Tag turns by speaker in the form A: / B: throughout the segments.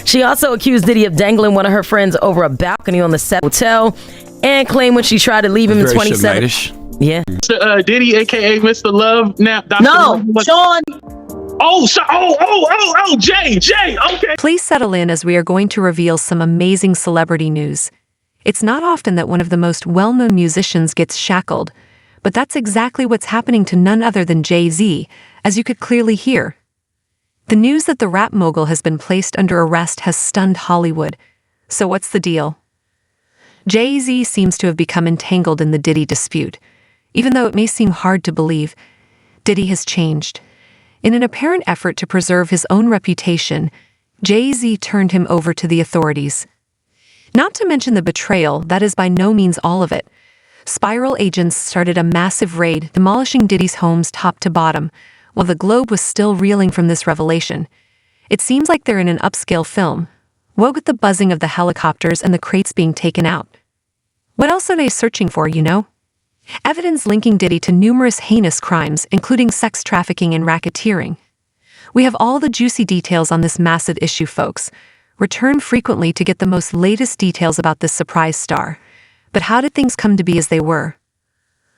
A: She also accused Diddy of dangling one of her friends over a balcony on the set hotel and claimed when she tried to leave him in 2017. Yeah.
B: Diddy, aka Mr. Love. Now, Dr.
C: No, Sean.
B: Jay. Okay.
D: Please settle in as we are going to reveal some amazing celebrity news. It's not often that one of the most well-known musicians gets shackled, but that's exactly what's happening to none other than Jay-Z, as you could clearly hear. The news that the rap mogul has been placed under arrest has stunned Hollywood. So what's the deal? Jay-Z seems to have become entangled in the Diddy dispute. Even though it may seem hard to believe, Diddy has changed. In an apparent effort to preserve his own reputation, Jay-Z turned him over to the authorities. Not to mention the betrayal, that is by no means all of it. Spiral agents started a massive raid, demolishing Diddy's homes top to bottom, while the globe was still reeling from this revelation. It seems like they're in an upscale film. What with the buzzing of the helicopters and the crates being taken out? What else are they searching for, you know? Evidence linking Diddy to numerous heinous crimes, including sex trafficking and racketeering. We have all the juicy details on this massive issue, folks. Return frequently to get the most latest details about this surprise star. But how did things come to be as they were?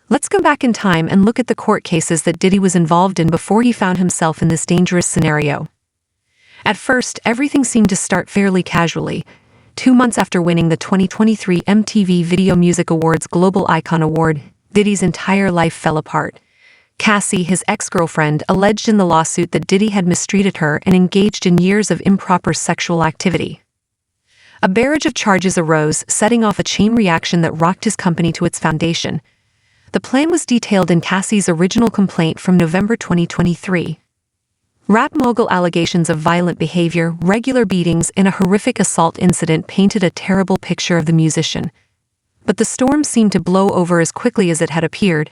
D: Let's go back in time and look at the court cases that Diddy was involved in before he found himself in this dangerous scenario. At first, everything seemed to start fairly casually. 2 months after winning the 2023 MTV Video Music Awards Global Icon Award, Diddy's entire life fell apart. Cassie, his ex-girlfriend, alleged in the lawsuit that Diddy had mistreated her and engaged in years of improper sexual activity. A barrage of charges arose, setting off a chain reaction that rocked his company to its foundation. The plan was detailed in Cassie's original complaint from November 2023. Rap mogul allegations of violent behavior, regular beatings, and a horrific assault incident painted a terrible picture of the musician. But the storm seemed to blow over as quickly as it had appeared,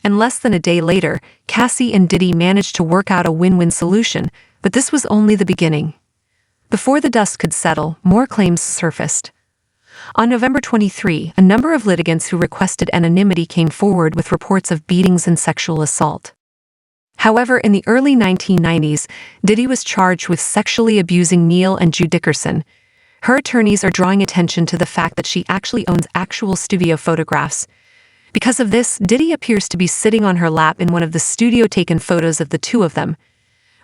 D: and less than a day later, Cassie and Diddy managed to work out a win-win solution, but this was only the beginning. Before the dust could settle, more claims surfaced. On November 23, a number of litigants who requested anonymity came forward with reports of beatings and sexual assault. However, in the early 1990s, Diddy was charged with sexually abusing Neil and Ju Dickerson. Her attorneys are drawing attention to the fact that she actually owns actual studio photographs. Because of this, Diddy appears to be sitting on her lap in one of the studio-taken photos of the two of them.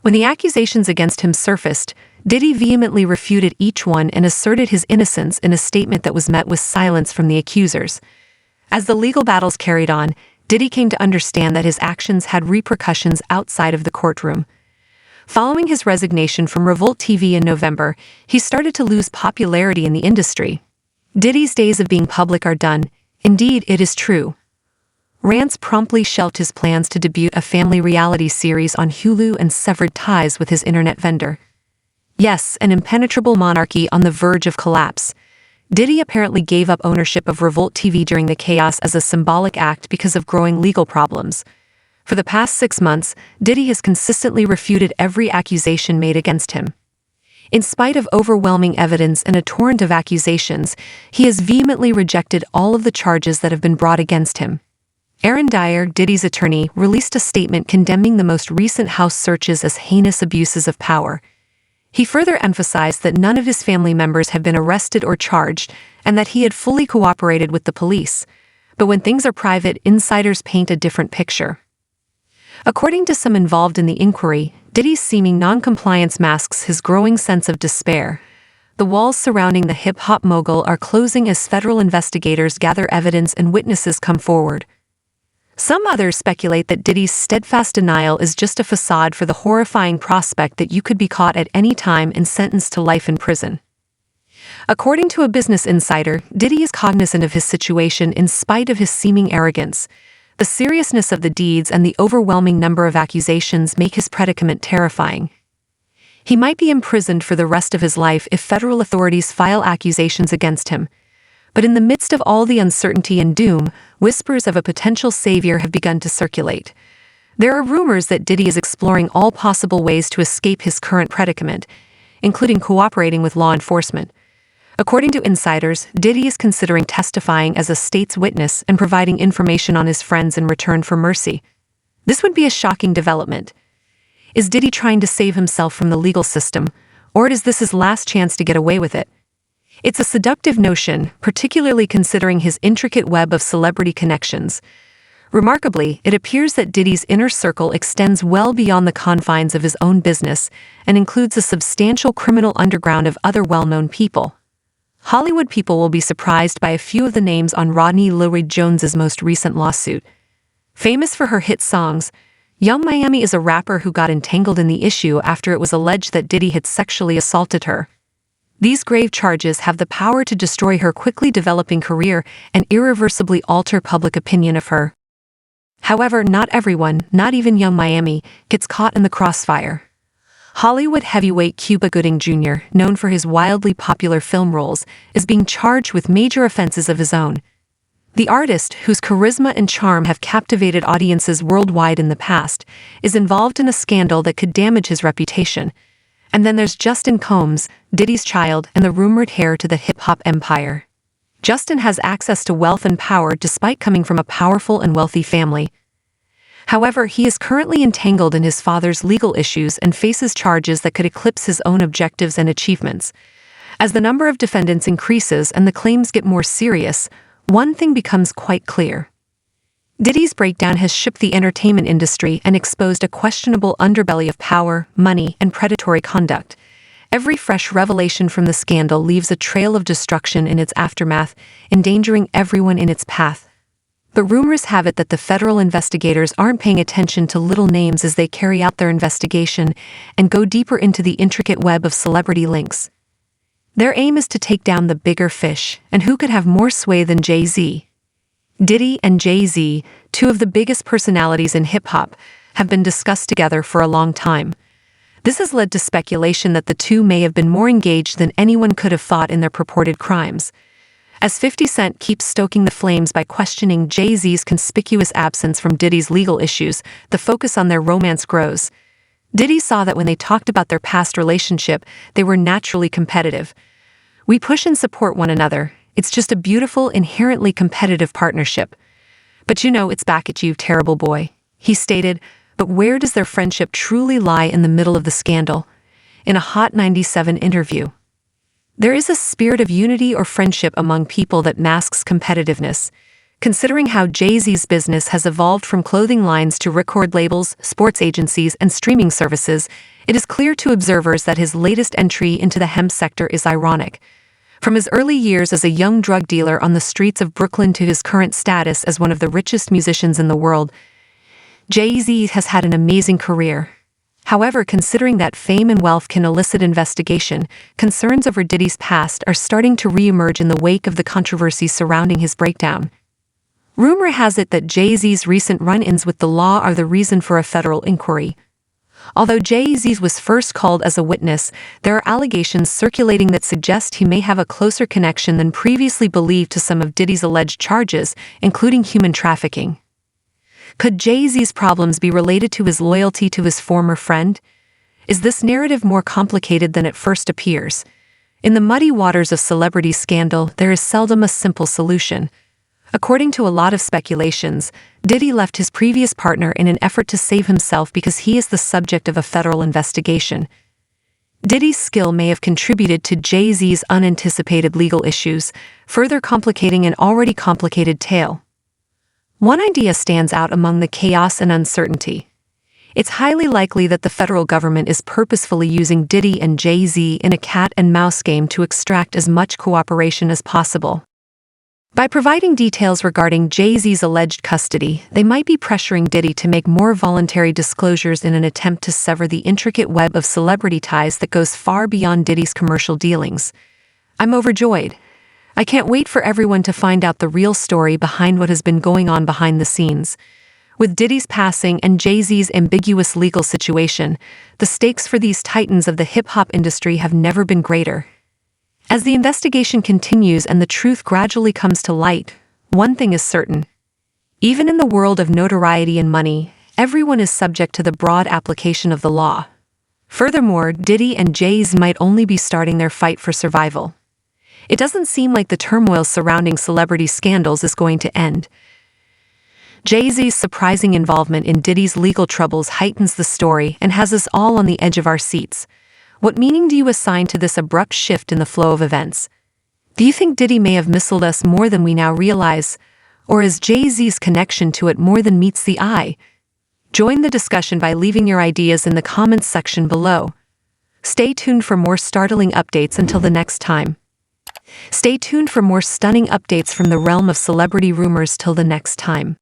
D: When the accusations against him surfaced, Diddy vehemently refuted each one and asserted his innocence in a statement that was met with silence from the accusers. As the legal battles carried on, Diddy came to understand that his actions had repercussions outside of the courtroom. Following his resignation from Revolt TV in November, he started to lose popularity in the industry. Diddy's days of being public are done. Indeed, it is true. Rance promptly shelved his plans to debut a family reality series on Hulu and severed ties with his internet vendor. Yes, an impenetrable monarchy on the verge of collapse. Diddy apparently gave up ownership of Revolt TV during the chaos as a symbolic act because of growing legal problems. For the past 6 months, Diddy has consistently refuted every accusation made against him. In spite of overwhelming evidence and a torrent of accusations, he has vehemently rejected all of the charges that have been brought against him. Aaron Dyer, Diddy's attorney, released a statement condemning the most recent house searches as heinous abuses of power. He further emphasized that none of his family members had been arrested or charged, and that he had fully cooperated with the police. But when things are private, insiders paint a different picture. According to some involved in the inquiry, Diddy's seeming non-compliance masks his growing sense of despair. The walls surrounding the hip-hop mogul are closing as federal investigators gather evidence and witnesses come forward. Some others speculate that Diddy's steadfast denial is just a facade for the horrifying prospect that you could be caught at any time and sentenced to life in prison. According to a business insider, Diddy is cognizant of his situation in spite of his seeming arrogance. The seriousness of the deeds and the overwhelming number of accusations make his predicament terrifying. He might be imprisoned for the rest of his life if federal authorities file accusations against him. But in the midst of all the uncertainty and doom, whispers of a potential savior have begun to circulate. There are rumors that Diddy is exploring all possible ways to escape his current predicament, including cooperating with law enforcement. According to insiders, Diddy is considering testifying as a state's witness and providing information on his friends in return for mercy. This would be a shocking development. Is Diddy trying to save himself from the legal system, Or is this his last chance to get away with it? It's a seductive notion, particularly considering his intricate web of celebrity connections. Remarkably, it appears that Diddy's inner circle extends well beyond the confines of his own business and includes a substantial criminal underground of other well-known people. Hollywood people will be surprised by a few of the names on Rodney Lloyd-Jones's most recent lawsuit. Famous for her hit songs, Young Miami is a rapper who got entangled in the issue after it was alleged that Diddy had sexually assaulted her. These grave charges have the power to destroy her quickly developing career and irreversibly alter public opinion of her. However, not everyone, not even Young Miami, gets caught in the crossfire. Hollywood heavyweight Cuba Gooding Jr., known for his wildly popular film roles, is being charged with major offenses of his own. The artist, whose charisma and charm have captivated audiences worldwide in the past, is involved in a scandal that could damage his reputation. And then there's Justin Combs, Diddy's child and the rumored heir to the hip-hop empire. Justin has access to wealth and power despite coming from a powerful and wealthy family. However, he is currently entangled in his father's legal issues and faces charges that could eclipse his own objectives and achievements. As the number of defendants increases and the claims get more serious, one thing becomes quite clear. Diddy's breakdown has shook the entertainment industry and exposed a questionable underbelly of power, money, and predatory conduct. Every fresh revelation from the scandal leaves a trail of destruction in its aftermath, endangering everyone in its path. But rumors have it that the federal investigators aren't paying attention to little names as they carry out their investigation and go deeper into the intricate web of celebrity links. Their aim is to take down the bigger fish, and who could have more sway than Jay-Z? Diddy and Jay-Z, two of the biggest personalities in hip-hop, have been discussed together for a long time. This has led to speculation that the two may have been more engaged than anyone could have thought in their purported crimes. As 50 Cent keeps stoking the flames by questioning Jay-Z's conspicuous absence from Diddy's legal issues, the focus on their romance grows. Diddy saw that when they talked about their past relationship, they were naturally competitive. "We push and support one another. It's just a beautiful, inherently competitive partnership. But you know it's back at you, terrible boy," he stated. But where does their friendship truly lie in the middle of the scandal? In a Hot 97 interview. There is a spirit of unity or friendship among people that masks competitiveness. Considering how Jay-Z's business has evolved from clothing lines to record labels, sports agencies, and streaming services, it is clear to observers that his latest entry into the hemp sector is ironic. From his early years as a young drug dealer on the streets of Brooklyn to his current status as one of the richest musicians in the world, Jay-Z has had an amazing career. However, considering that fame and wealth can elicit investigation, concerns over Diddy's past are starting to re-emerge in the wake of the controversy surrounding his breakdown. Rumor has it that Jay-Z's recent run-ins with the law are the reason for a federal inquiry. Although Jay-Z was first called as a witness, there are allegations circulating that suggest he may have a closer connection than previously believed to some of Diddy's alleged charges, including human trafficking. Could Jay-Z's problems be related to his loyalty to his former friend? Is this narrative more complicated than it first appears? In the muddy waters of celebrity scandal, there is seldom a simple solution. According to a lot of speculations, Diddy left his previous partner in an effort to save himself because he is the subject of a federal investigation. Diddy's skill may have contributed to Jay-Z's unanticipated legal issues, further complicating an already complicated tale. One idea stands out among the chaos and uncertainty. It's highly likely that the federal government is purposefully using Diddy and Jay-Z in a cat-and-mouse game to extract as much cooperation as possible. By providing details regarding Jay-Z's alleged custody, they might be pressuring Diddy to make more voluntary disclosures in an attempt to sever the intricate web of celebrity ties that goes far beyond Diddy's commercial dealings. I'm overjoyed. I can't wait for everyone to find out the real story behind what has been going on behind the scenes. With Diddy's passing and Jay-Z's ambiguous legal situation, the stakes for these titans of the hip-hop industry have never been greater. As the investigation continues and the truth gradually comes to light, one thing is certain. Even in the world of notoriety and money, everyone is subject to the broad application of the law. Furthermore, Diddy and jayz might only be starting their fight for survival. It doesn't seem like the turmoil surrounding celebrity scandals is going to end. Jay-Z's surprising involvement in Diddy's legal troubles heightens the story and has us all on the edge of our seats. What meaning do you assign to this abrupt shift in the flow of events? Do you think Diddy may have misled us more than we now realize? Or is Jay-Z's connection to it more than meets the eye? Join the discussion by leaving your ideas in the comments section below. Stay tuned for more startling updates until the next time. Stay tuned for more stunning updates from the realm of celebrity rumors till the next time.